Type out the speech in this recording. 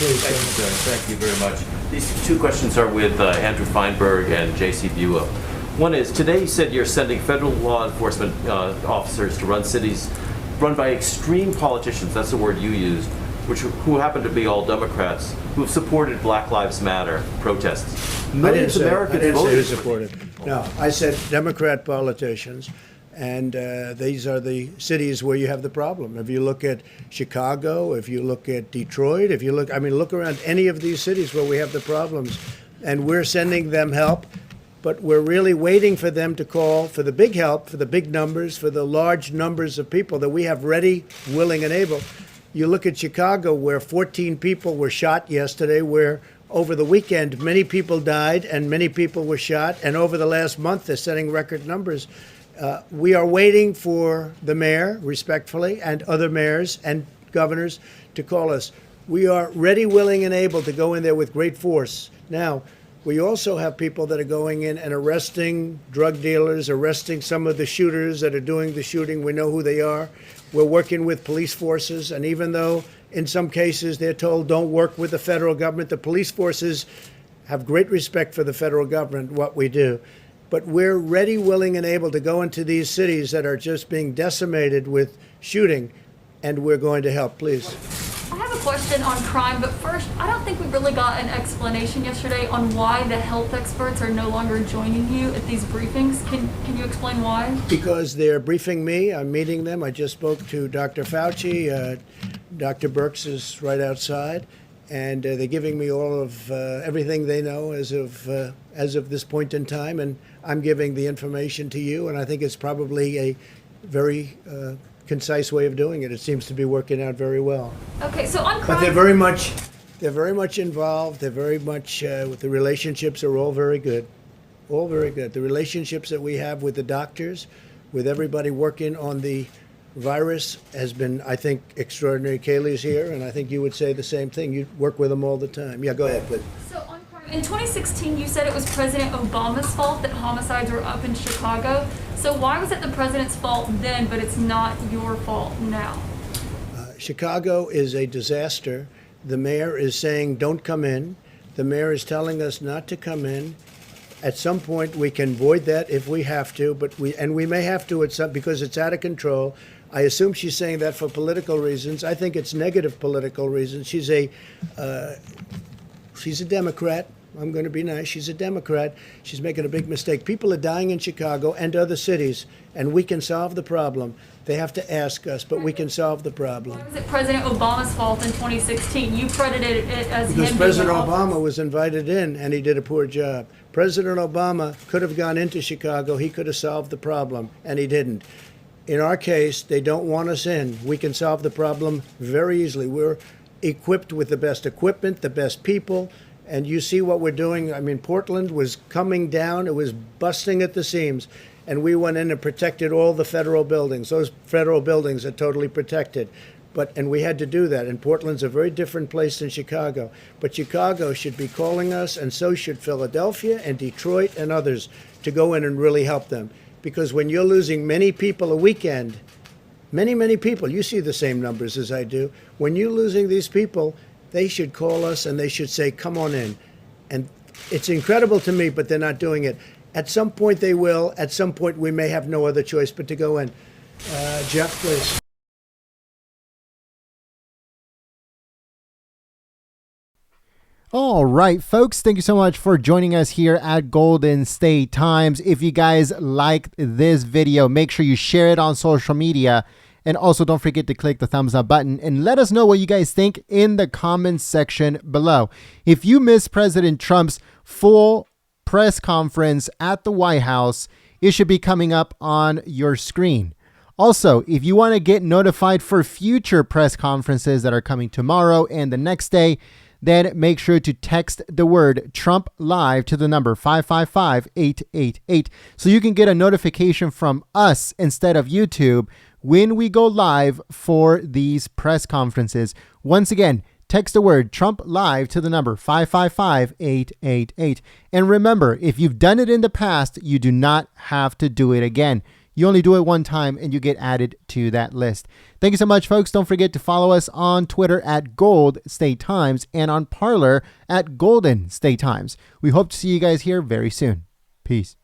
Please. Thank you, sir. Thank you very much. These two questions are with Andrew Feinberg and J.C. Buell. One is, today you said you're sending federal law enforcement officers to run cities run by extreme politicians, that's the word you used, who happen to be all Democrats, who have supported Black Lives Matter protests. Millions of Americans I didn't say who voted. supported. No, I said Democrat politicians. And these are the cities where you have the problem. If you look at Chicago, if you look at Detroit, look around any of these cities where we have the problems. And we're sending them help, but we're really waiting for them to call for the big help, for the big numbers, for the large numbers of people that we have ready, willing, and able. You look at Chicago, where 14 people were shot yesterday, where over the weekend many people died and many people were shot, and over the last month they're setting record numbers. We are waiting for the mayor, respectfully, and other mayors and governors to call us. We are ready, willing, and able to go in there with great force. Now, we also have people that are going in and arresting drug dealers, arresting some of the shooters that are doing the shooting. We know who they are. We're working with police forces, and even though in some cases they're told don't work with the federal government, the police forces have great respect for the federal government, what we do. But we're ready, willing, and able to go into these cities that are just being decimated with shooting, and we're going to help. Please. I have a question on crime, but first, I don't think we really got an explanation yesterday on why the health experts are no longer joining you at these briefings. Can you explain why? Because they're briefing me. I'm meeting them. I just spoke to Dr. Fauci. Dr. Birx is right outside. And they're giving me all of everything they know as of this point in time, and I'm giving the information to you. And I think it's probably a very concise way of doing it. It seems to be working out very well. Okay, so on crime, But they're very much involved. They're very much the relationships are all very good, all very good. The relationships that we have with the doctors, with everybody working on the virus has been, I think, extraordinary. Kaylee's here, and I think you would say the same thing. You work with them all the time. Yeah, go ahead, please. So on crime, in 2016, you said it was President Obama's fault that homicides were up in Chicago. So why was it the president's fault then, but it's not your fault now? Chicago is a disaster. The mayor is saying, don't come in. The mayor is telling us not to come in. At some point, we can void that if we have to, but we may have to at some, because it's out of control. I assume she's saying that for political reasons. I think it's negative political reasons. She's a Democrat. I'm going to be nice. She's a Democrat. She's making a big mistake. People are dying in Chicago and other cities, and we can solve the problem. They have to ask us, but we can solve the problem. Why was it President Obama's fault in 2016? You credited it as him. Because President Obama was invited in, and he did a poor job. President Obama could have gone into Chicago. He could have solved the problem, and he didn't. In our case, they don't want us in. We can solve the problem very easily. We're equipped with the best equipment, the best people, and you see what we're doing. I mean, Portland was coming down. It was busting at the seams, and we went in and protected all the federal buildings. Those federal buildings are totally protected. And we had to do that. And Portland's a very different place than Chicago. But Chicago should be calling us, and so should Philadelphia and Detroit and others, to go in and really help them. Because when you're losing many people a weekend, many people, you see the same numbers as I do. When you're losing these people, they should call us and they should say, come on in. And it's incredible to me, but they're not doing it. At some point they will. At some point we may have no other choice but to go in. Jeff, please. All right, folks, thank you so much for joining us here at Golden State Times. If you guys liked this video, make sure you share it on social media. And also don't forget to click the thumbs up button and let us know what you guys think in the comments section below. If you missed President Trump's full press conference at the White House, it should be coming up on your screen. Also, if you want to get notified for future press conferences that are coming tomorrow and the next day, then make sure to text the word Trump Live to the number 555-888 so you can get a notification from us instead of YouTube when we go live for these press conferences. Once again, text the word Trump Live to the number 555-888. And remember, if you've done it in the past, you do not have to do it again. You only do it one time and you get added to that list. Thank you so much, folks. Don't forget to follow us on Twitter at Gold State Times and on Parler at Golden State Times. We hope to see you guys here very soon. Peace.